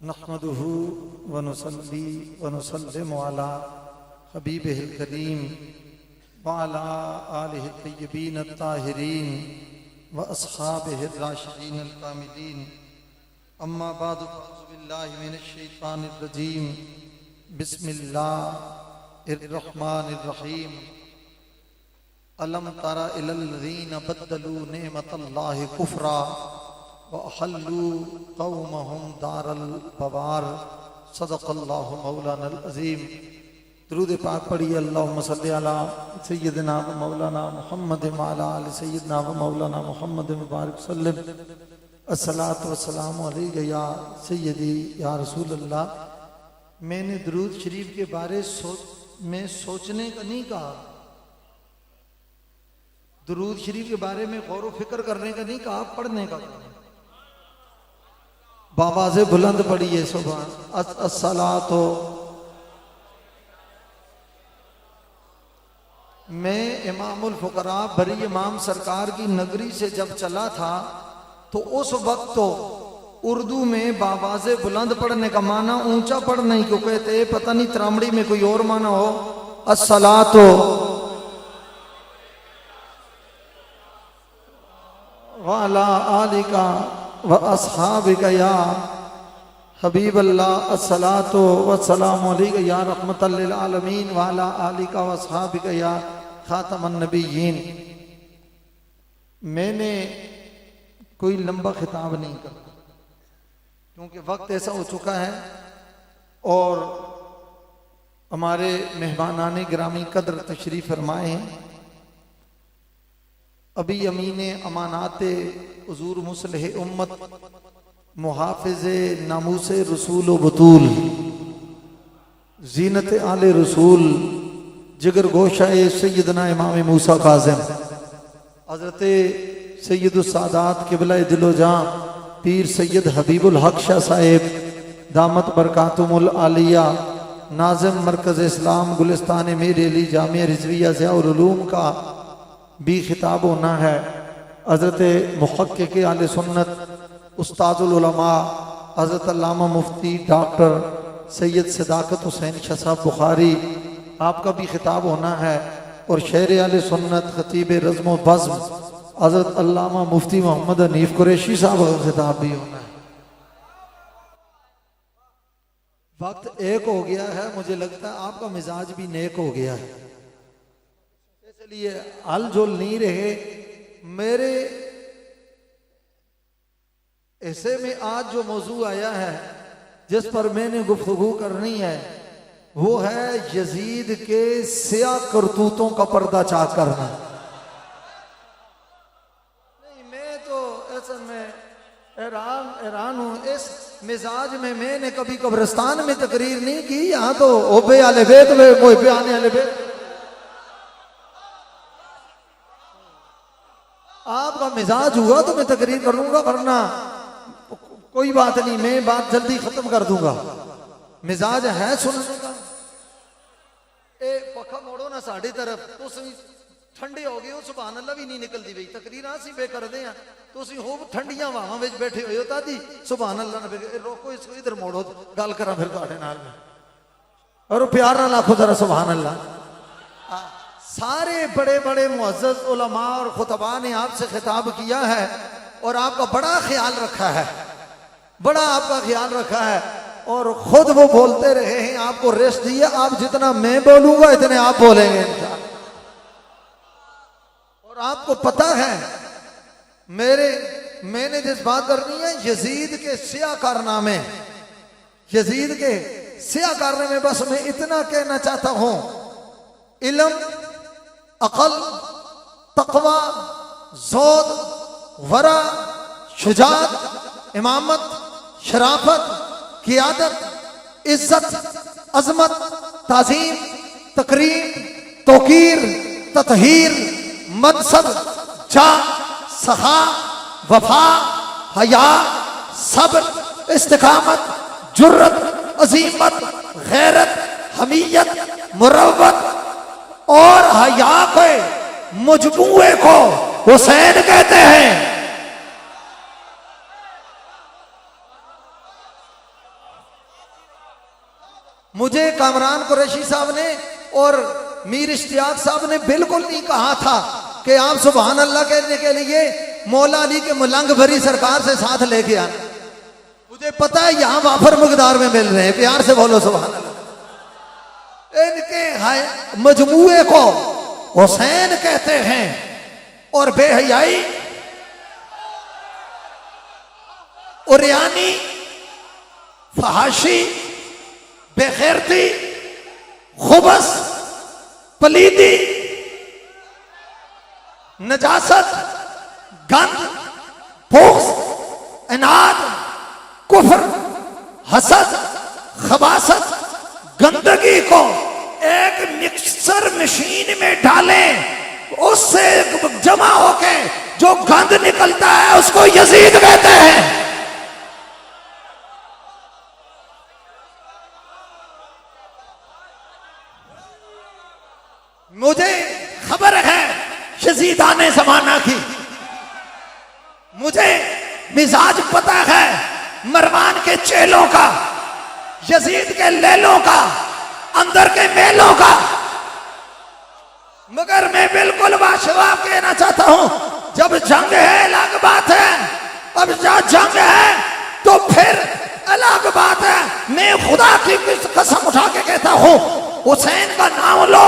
नहमदुहु व नुसल्ली व नुसल्लिमु अला हबीबिहिल करीम व अला आलिहि तय्यबीन अत्ताहिरीन व अस्हाबिहिर राशिदीन अल कामिलीन। अम्मा बादु फ़अऊज़ु बिल्लाहि मिनश शैतानिर रजीम। बिस्मिल्लाहिर रहमानिर रहीम। अलम तरा इलल लज़ीना बद्दलू नेमतल्लाहि कुफ्रा व अहल्लू कौमहुम दारल बवार। सदक़ल्लाहु मौलानल अज़ीम। दुरूद पाक पढ़िए। अल्लाहुम्मा सल्लि अला सय्यिदिना व मौलाना मुहम्मद व अला आलि सय्यिदिना व मौलाना मुहम्मद मुबारक सल्लम। अस्सलातु वस्सलामु अलैका या सय्यदी या रसूल अल्लाह। मैंने दुरूद शरीफ के बारे में सोचने का नहीं कहा, दुरूद शरीफ के बारे में गौर व फिक्र करने का नहीं कहा, पढ़ने का कहा। बाबा से बुलंद पढ़िए सुभान। अस्सलातो। मैं इमामुल फुकरा बरी इमाम सरकार की नगरी से जब चला था तो उस वक्त तो उर्दू में बाबाज़े बुलंद पढ़ने का माना ऊंचा पढ़ना ही क्यों कहते, पता नहीं त्रामड़ी में कोई और माना हो। अस्सलातो वाला आलिका व अस्हाबिका या हबीब अल्लाह। अस्सलातो वस्सलामु अलैका या रहमतल लिल आलमीन वाला आलिका व अस्हाबिका या खातमन नबिय्यीन। मैंने कोई लंबा खिताब नहीं करता क्योंकि वक्त ऐसा हो चुका है और हमारे मेहमानाने गिरामी कदर तशरीफ फरमाए हैं। अभी अमीने अमानाते हुजूर मुसलह उम्मत मुहाफ़िज़े नामूसे रसूल व बतूल जीनत आले रसूल जिगर गोशाए सैयदना इमाम मूसा काज़िम हज़रत सैयदुस सादात क़िबला दिलो जां पीर सैयद हबीबुल हक शाह साहेब दामत बरकातुमुल आलिया नाज़िम मरकज़ इस्लाम गुलिस्तान मीर अली जामिया रिज़विया ज़ियाउल उलूम का भी खिताब होना है। हज़रत मुहक्किक़ आले सुन्नत उस्ताजुल उलमा हज़रत अल्लामा मुफ्ती डॉक्टर सैयद सदाकत हुसैन शाह साहब बुखारी आपका भी खिताब होना है और शेर आले सुन्नत खतीब रज़्म व बज़्म हज़रत अल्लामा मुफ्ती मोहम्मद हनीफ कुरैशी साहब का खिताब भी होना है। वक्त एक हो गया है, मुझे लगता है आपका मिजाज भी नेक हो गया है, इसलिए हल झुल नहीं रहे। मेरे ऐसे में आज जो मौजू आया है जिस पर मैंने गुफ्तगू करनी है वो है यजीद के सिया करतूतों का पर्दा चाक करना। नहीं, मैं तो ऐसा में हैरान हूं इस मिजाज में। मैंने कभी कब्रिस्तान में तकरीर नहीं की, यहाँ तो ओबे आले बेत में मोहबे आने वाले बेत। आपका मिजाज हुआ तो मैं तकरीर करूंगा, वरना कोई बात नहीं, मैं बात जल्दी खत्म कर दूंगा। मिजाज है सुनने का। ए पखा मोड़ो ना साड़ी तरफ, तो ठंडे हो गए हो, सुभान अल्लाह भी नहीं निकलती बई तकरीर आसी पे कर दे तो हो ठंडिया वाहां विच बैठे हुए हो तादी सुभान अल्लाह ने रोको इसको, इधर मोड़ो गल करा फिर तुहाडे नाल में और प्यार ना लाखो जरा सुभान अल्लाह। सारे बड़े बड़े मुअज़्ज़ज़ उलमा और खुतबा ने आपसे खिताब किया है और आपका बड़ा ख्याल रखा है, बड़ा आपका ख्याल रखा है और खुद वो बोलते रहे हैं, आपको रेस्ट दिया। आप जितना मैं बोलूंगा इतने आप बोलेंगे इंशाअल्लाह। और आपको पता है मैंने जिस बात करनी है यजीद के सिया कारनामे, यजीद के सिया कारनामे, बस मैं इतना कहना चाहता हूं, इल्म, अक़ल, तक़वा, ज़ोद, वरा, शुजाअत, इमामत, शराफत, क़ियादत, इज्जत, अज़मत, ताज़ीम, तकरीम, तौक़ीर, ततहीर, मनसब, जा, सखा, वफा, हया, सब्र, इस्तिक़ामत, जुर्रत, अज़ीमत, गैरत, हमीयत, मुरव्वत और हया के मजमूए को हुसैन कहते हैं। मुझे कामरान कुरैशी साहब ने और मीर इश्तियाक साहब ने बिल्कुल नहीं कहा था कि आप सुभान अल्लाह कहने के लिए मौला अली के मलंग भरी सरकार से साथ लेके आना। मुझे पता है यहां वाफर मकदार में मिल रहे हैं, प्यार से बोलो सुभान अल्लाह। इनके मजमूए को हुसैन कहते हैं और बेहयाई, उरियानी, फहाशी, बेगैरती, खुबस, पलीदी, नजासत, गंद, बुग़्ज़, इनाद, कुफ्र, हसद, खबासत, गंदगी को एक मिक्सर मशीन में डालें, उससे जमा होके जो गंद निकलता है उसको यजीद कहते हैं। मुझे खबर है यजीदाने ज़माना की, मुझे मिजाज पता है मरवान के चेलों का, यजीद के लेलों का, अंदर के मेलों का। मगर मैं बिल्कुल वाशवाब कहना चाहता हूं, जब जंग है अलग बात है, अब जहां जंग है तो फिर अलग बात है। मैं खुदा की कसम उठा के कहता हूं, हुसैन का नाम लो,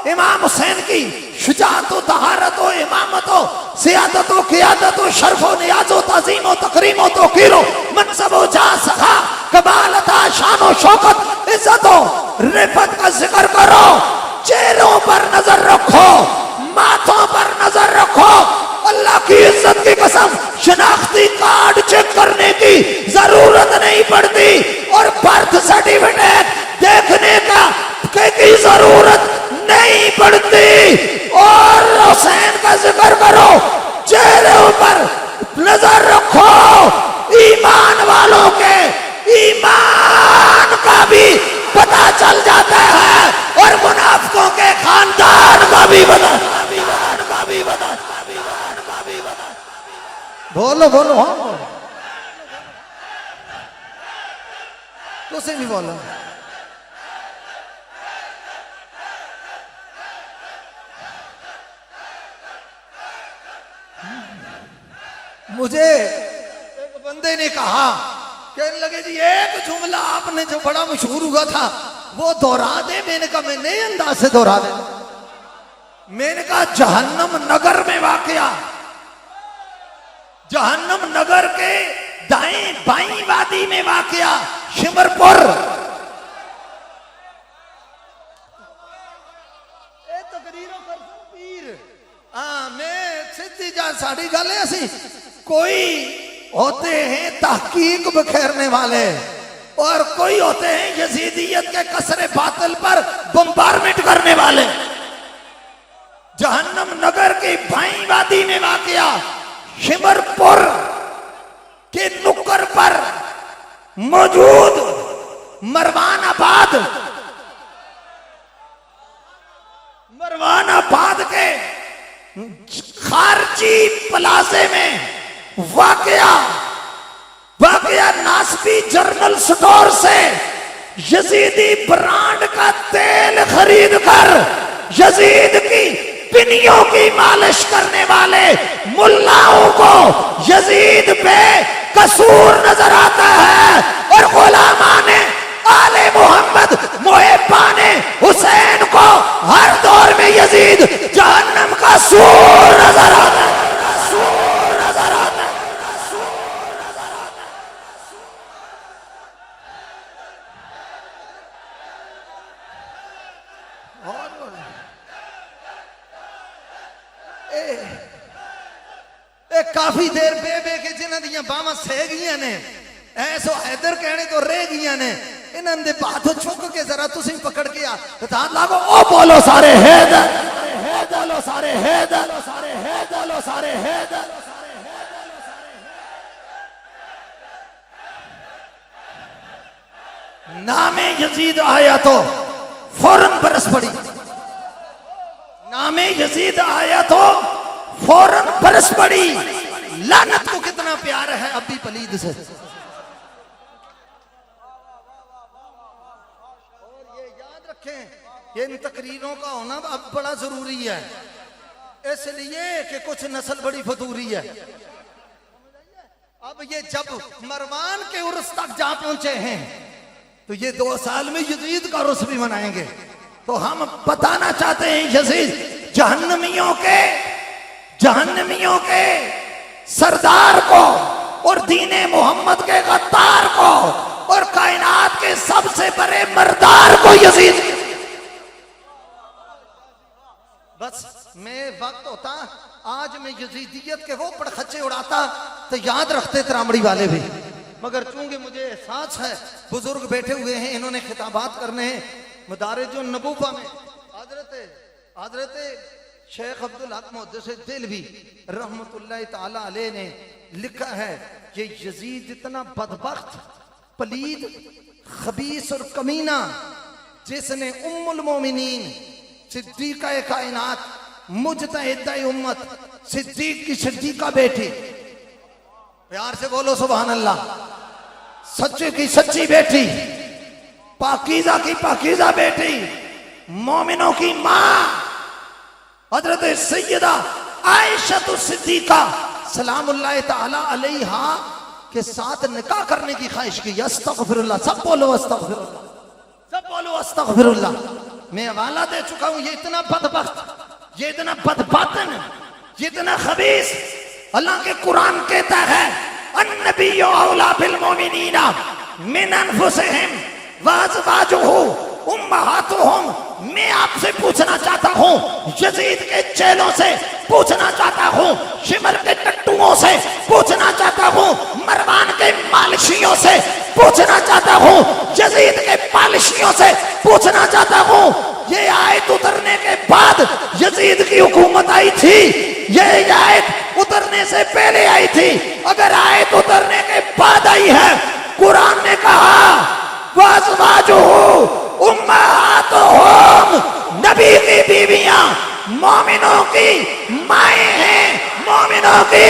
इमाम हुसैन की शुजाअत हो, तहारत हो, इमामत हो, सियादत हो, क़ियादत हो, शर्फ हो, नियाज हो, तज़ीम हो, तकरीम हो, तौक़ीर हो, मनसब हो, जा सखा, कमालत, शान हो, शौकत, इज्जत हो, रिफत का जिक्र करो। चेहरों पर नजर रखो, माथों पर नजर रखो। अल्लाह की इज्जत की कसम, शनाख्ती कार्ड चेक करने की जरूरत नहीं पड़ती और बर्थ सर्टिफिकेट देखने की जरूरत नहीं पड़ती। और हुसैन का जिक्र करो, चेहरे पर नजर रखो। ईमान वालों के ईमान का भी पता चल जाता है और मुनाफिकों के खानदान का भी पता। बोलो बोलो, हाँ बोलो, तुसे भी बोलो। मुझे एक बंदे ने कहा, कहने लगे जी एक जुमला आपने जो बड़ा मशहूर हुआ था वो दोहरा दे। मैंने कहा मैं नए अंदाज से दोहरा दे। मैंने कहा जहन्नम नगर में वाकया, जहन्नम नगर के दाएं बाईं वादी में वाकया शिमरपुर। मैं सीधी जा साड़ी गल है, असी कोई होते हैं तहकीक बखेरने वाले और कोई होते हैं यजीदियत के कसरे बातिल पर बम्बारमेंट करने वाले। जहन्नम नगर की बाईं वादी में वाकया शिमरपुर के नुक्कर पर मौजूद मरवानाबाद के खारजी प्लाजे में वाकया नासबी जर्नल स्टोर से यजीदी ब्रांड का तेल खरीद कर यजीद की पिनियों की मालिश करने वाले मुल्लाओं को यजीद पे कसूर नजर आता है और गुलामाने आले मोहम्मद मुहिब्बाने हुसैन को हर दौर में यजीद जहन्नम का सूर नजर आता है। काफी देर बे के जिन्हां दियां बावां सह गईयां ने, ऐसो हैदर कहने तो रह गईयां ने, इन्हां दे हाथ छुक के जरा तुसीं पकड़ के आ हाथ लागो, ओ बोलो सारे हैदर, बोलो सारे हैदर, सारे हैदर, सारे हैदर। नामे यजीद आया तो फौरन बरस पड़ी, नामे यजीद आया तो फौरन बरस पड़ी। लानत को कितना प्यार है अभी पलीद से। देखें ये इन तकरीरों का होना अब बड़ा जरूरी है, इसलिए कि कुछ नस्ल बड़ी फतूरी है। अब ये जब मरवान के उर्स तक जा पहुंचे हैं तो ये 2 साल में यजीद का उर्स भी मनाएंगे। तो हम बताना चाहते हैं यजीद जहन्नमियों के सरदार को और दीने मोहम्मद के गद्दार को और कायनात के सबसे बड़े मर्दार को यजीद। बस मैं वक्त होता आज मैं यजीदियत के वो पड़खच्चे उड़ाता तो याद रखते त्रामड़ी वाले भी, मगर चूंकि मुझे एहसास है बुजुर्ग बैठे हुए हैं, इन्होंने खिताबात करने हैं। मदारिज नबूवा में हजरत शेख अब्दुल हक मुहद्दिस दिलवी रहमतुल्लाह ताला अलैह ने लिखा है कि यजीद इतना बदबख्त, पलीद, खबीस और कमीना जिसने उम्मुल मोमिनीन सिद्दीका कायनात मुजतहिदा उम्मत सिद्दीक की सिद्दीका बेटी, प्यार से बोलो सुभान अल्लाह, सच्चे की सच्ची बेटी, पाकीज़ा की पाकीज़ा बेटी, मोमिनों की माँ हजरत सैयदा आयशा सिद्दीका सलामुल्लाह ताला अलैहा के साथ निकाह करने की ख्वाहिश की। अस्तगफिरुल्लाह, सब बोलो अस्तगफिरुल्लाह, सब बोलो अस्तगफिरुल्लाह। मैं हवाला दे चुका हूं। ये इतना बदबख्त, ये इतना बदबातन, ये इतना खबीस, अल्लाह के कुरान कहता है अन्नबिय्यु औला बिल मोमिनीना मिन अनफुसिहिम व अज़वाजुहु उम्महातुहुम। मैं आपसे पूछना चाहता हूँ, यजीद के चेलों से पूछना चाहता हूँ, शिमर के टट्टुओं से पूछना चाहता हूँ, मरवान के मालिशियों से पूछना चाहता हूँ, यजीद के पालिशियों से पूछना चाहता हूँ, ये आयत उतरने के बाद यजीद की हुकूमत आई थी, ये आयत उतरने से पहले आई थी? अगर आयत उतरने के बाद आई है, कुरान ने कहा वज़वाजुहु उम्महातुहुम, नबी की बीवियां मोमिनों की माएं हैं, मोमिनों की,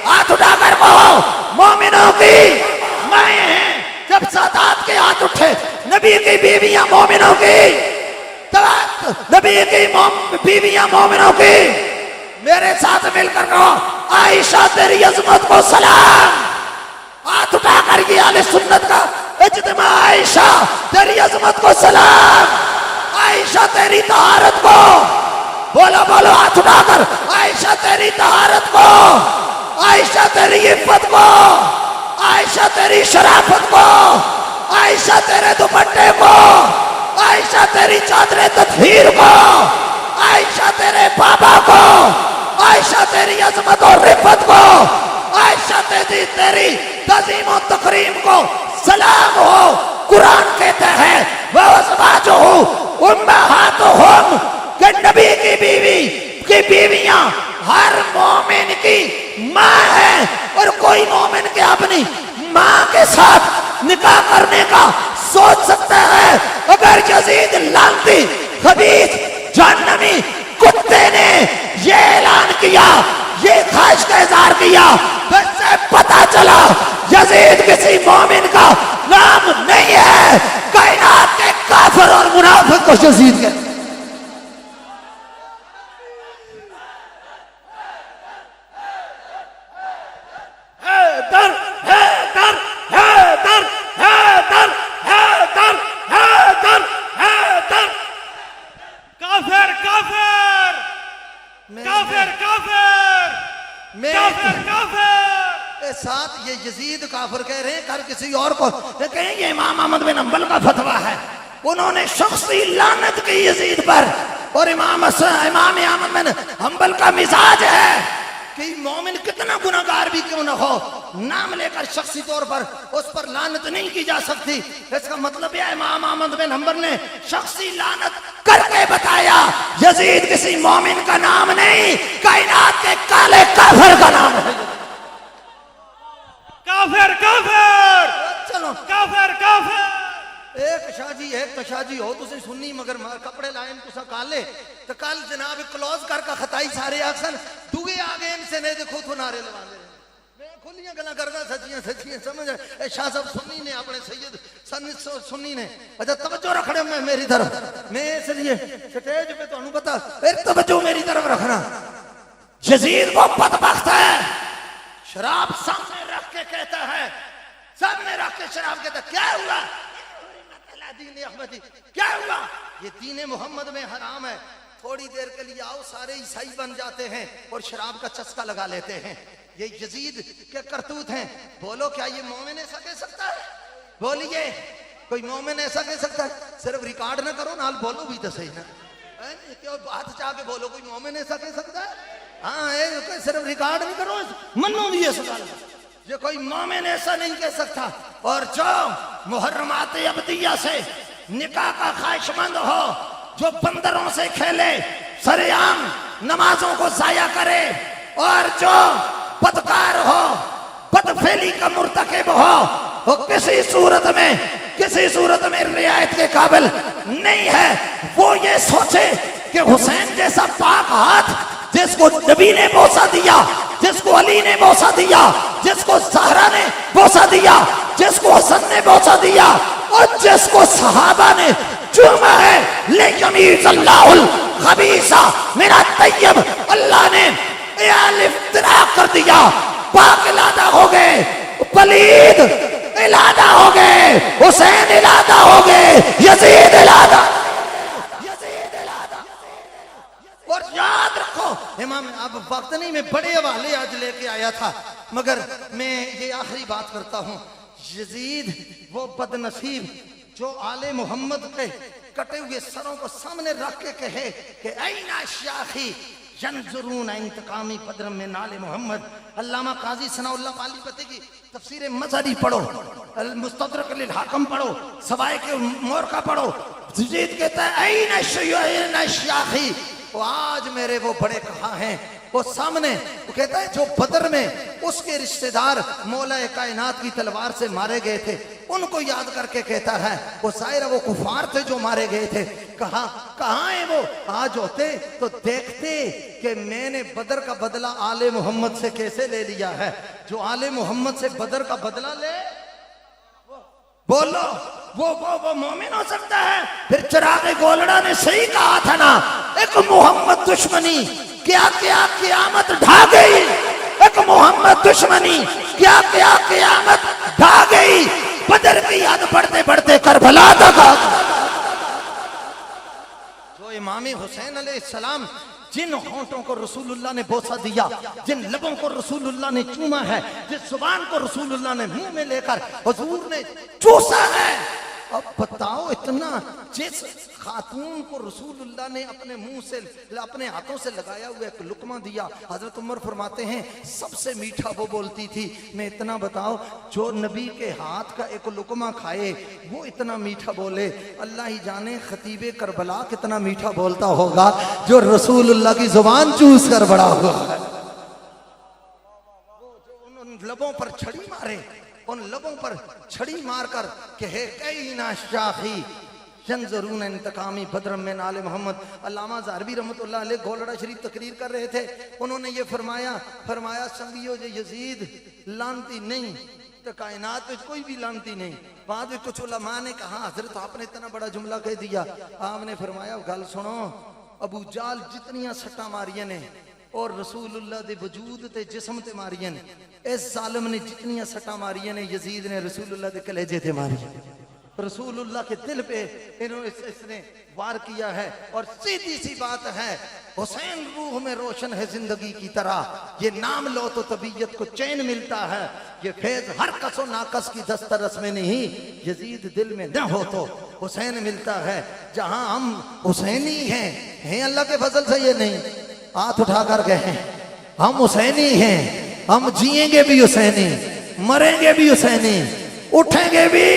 हाथ उठाकर कहो मोमिनों की माएं हैं। जब सादात के हाथ उठे, नबी की बीवियां मोमिनों की, नबी की बीवियां मोमिनों की, मेरे साथ मिलकर कहो आयशा तेरी अजमत को सलाम। हाथ उठाकर ये आले सुन्नत का इज्तिमा, आयशा तेरी अजमत को सलाम, आयशा तेरी तहारत को, बोलो बोलो हाथ उठाकर, आयशा तेरी तहारत को, आयशा तेरी इफ्फत को, आयशा तेरी शराफत को, आयशा तेरे दुपट्टे को, आयशा तेरी चादरे तत्हीर को, आयशा तेरे बाबा को, आयशा तेरी अजमत और रिफत को, आयशा तेरी तज़ीम और तकरीम को सलाम हो। कुरान कहता है वज़वाजुहु उम्महातुहुम, कि नबी की बीवी की बीवियां हर मोमिन की माँ है, और कोई मोमिन के अपनी माँ के साथ निकाह करने का सोच सकता है? अगर यजीद लानती खबीस जहन्नमी कुत्ते ने ये ऐलान किया, ये ख्वाहिश का इज़हार किया, तो इससे पता चला यजीद किसी मोमिन का नाम नहीं है। कायनात के काफिर और मुनाफिक को यजीद के साथ ये यजीद काफिर कह रहे हैं, कर किसी और को कहें ये इमाम अहमद बिन हंबल का फतवा है, उन्होंने शख्सी लानत की यजीद पर, और इमाम अहमद बिन हंबल का मिजाज है कि मोमिन कितना गुनाहगार भी क्यों न हो, नाम लेकर शख्सी तौर पर उस पर लानत नहीं की जा सकती। इसका मतलब यह इमाम अहमद बिन हंबल ने शख्सी लानत करके बताया यजीद किसी मोमिन का नाम नहीं, कायनात के काले काफिर का नाम है। काफिर काफिर, चलो काफिर काफिर। एक शाजी हो तुसी सुन्नी मगर कपड़े लाइन तुसा काले, तो कल जनाब क्लोज कर का खताई सारे आसन दुए आ गए इनसे नहीं देखो तो नारे लगा दे। मैं खुलियां गल्लां करदा, सच्चियां सच्चियां समझ शाह साहब सुन्नी ने अपने सैयद सुन्नी ने अच्छा तवज्जो रखना मैं मेरी तरफ, मैं इसलिए स्टेज पे तो पता फिर तवज्जो मेरी तरफ रखना। यजीद वो बदबख्त है, शराब सामने रख के कहता है, सामने रख के शराब कहता क्या हुआ, दीन अहमदी क्या हुआ, ये दीन मोहम्मद में हराम है। थोड़ी देर के लिए आओ सारे ईसाई बन जाते हैं और शराब का चस्का लगा लेते हैं। ये यजीद के करतूत हैं। बोलो क्या ये मोमिन ऐसा कह सकता है? बोलिए कोई मोमिन ऐसा कह सकता है? सिर्फ रिकॉर्ड ना करो नाल बोलो भी तो सही ना, क्यों बात चाह के बोलो कोई मोमिन ऐसा कह सकता है? हाँ सिर्फ रिकॉर्ड नहीं करो, मनो भी ऐसा ये कोई मोमिन ऐसा नहीं कह सकता। और जो मुहर्रमात अबदिया से निकाह का ख्वाहिशमंद हो, जो बंदरों से खेले, सरेआम नमाजों को जाया करे, और जो बदकार हो, बदफेली का मुर्तकिब हो, वो किसी सूरत में रियायत के काबिल नहीं है। वो ये सोचे कि हुसैन जैसा पाक हाथ जिसको नबी ने बोसा दिया, जिसको अली ने बोसा दिया, जिसको ज़हरा ने बोसा दिया, जिसको हसन ने बोसा दिया, और जिसको सहाबा ने चूमा है, लेकिन मेरा तैयब अल्लाह ने इफ्तिराक कर दिया, पाक इलादा हो गए, पलीद इलादा हो गए, हुसैन इलादा हो गए, यजीद इलादा। और याद रखो इमाम, अब वक्त नहीं, मैं बड़े हवाले आज लेके आया था, मगर मैं ये आखिरी बात करता हूँ। यजीद वो बदनसीब जो आले मोहम्मद के कटे हुए सरों को सामने रख के कहे कि ऐना शाखी यंजुरून इंतकामी बद्र में नाले मोहम्मद। अल्लामा काजी सनाउल्लाह पालीपति की तफसीर मज़ारी पढ़ो, मुस्तदरक लिल हाकिम पढ़ो, सवाए के मोरका पढ़ो। यजीद कहता है ऐना शाखी, वो आज मेरे वो बड़े कहाँ हैं, वो सामने, वो कहता है जो बदर में उसके रिश्तेदार मौला कायनात की तलवार से मारे गए थे, उनको याद करके कहता है वो सायरा वो कुफार थे जो मारे गए थे, कहाँ है वो? आज होते तो देखते कि मैंने बदर का बदला आले मोहम्मद से कैसे ले लिया है। जो आले मोहम्मद से बदर का बदला ले, बोलो वो मोमिन हो सकता है? फिर चिराग गोलड़ा ने सही कहा था ना, एक मोहम्मद दुश्मनी क्या क्या क़यामत ढा गई, एक मोहम्मद दुश्मनी क्या क्या क़यामत ढा गई। बदर की याद बढ़ते बढ़ते करबला तक जो इमाम हुसैन अलैहिस्सलाम जिन होंठों को रसूलुल्लाह ने बोसा दिया, जिन लबों को रसूलुल्लाह ने चूमा है, जिस जुबान को रसूलुल्लाह ने मुंह में लेकर हुजूर ने चूसा है, अब बताओ इतना जिस खातून को रसूलुल्लाह ने अपने मुंह से अपने हाथों से लगाया हुआ एक लुकमा दिया, हजरत उमर फरमाते हैं सबसे मीठा वो बोलती थी। मैं इतना बताओ जो नबी के हाथ का एक लुकमा खाए वो इतना मीठा बोले, अल्लाह ही जाने खतीबे करबला कितना मीठा बोलता होगा जो रसूलुल्लाह की जुबान चूस कर बड़ा हुआ है। वो जो उन लबों पर छड़ी मारे, उन लबों पर छड़ी मारकर कहे कई ना शाखी जंजरून इंतकामी बद्र में नाले मोहम्मद। अल्लामा ज़ाहरवी रहमतुल्लाह अलैह गोलड़ा शरीफ तकरीर कर रहे थे, उन्होंने ये फरमाया संगियो जो यजीद लानती नहीं तो कायनात में कोई भी लानती नहीं। बाद में कुछ उलमा ने कहा हजरत आपने इतना बड़ा जुमला कह दिया, आपने फरमाया गल सुनो, अबू जाल जितनियां सट्टा मारिया ने और रसूलुल्लाह दे वजूद ते जिस्म ते मारिया ने, इस जालिम ने जितनियां सट्टा मारिया ने यजीद ने रसूलुल्लाह दे कलेजे ते मारी, रसूलुल्लाह के दिल पे इसने वार किया है। और सीधी सी बात है, हुसैन रूह में रोशन है जिंदगी की तरह, ये नाम लो तो तबीयत को चैन मिलता है, ये फैज हर कसो नाकस की दस्तरस में नहीं, यजीद दिल में न हो तो हुसैन मिलता है। जहां हम हुसैनी हैं अल्लाह के फजल से, ये नहीं हाथ उठाकर कहें हम हुसैनी हैं, हम जिएंगे भी हुसैनी, मरेंगे भी हुसैनी, उठेंगे भी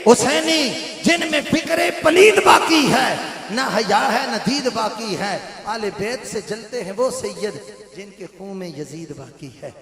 हुसैनी। जिनमें फिक्रे पलीद बाकी है, न हया है न दीद बाकी है, आले बैत से जलते हैं वो सैयद जिनके खून में यजीद बाकी है।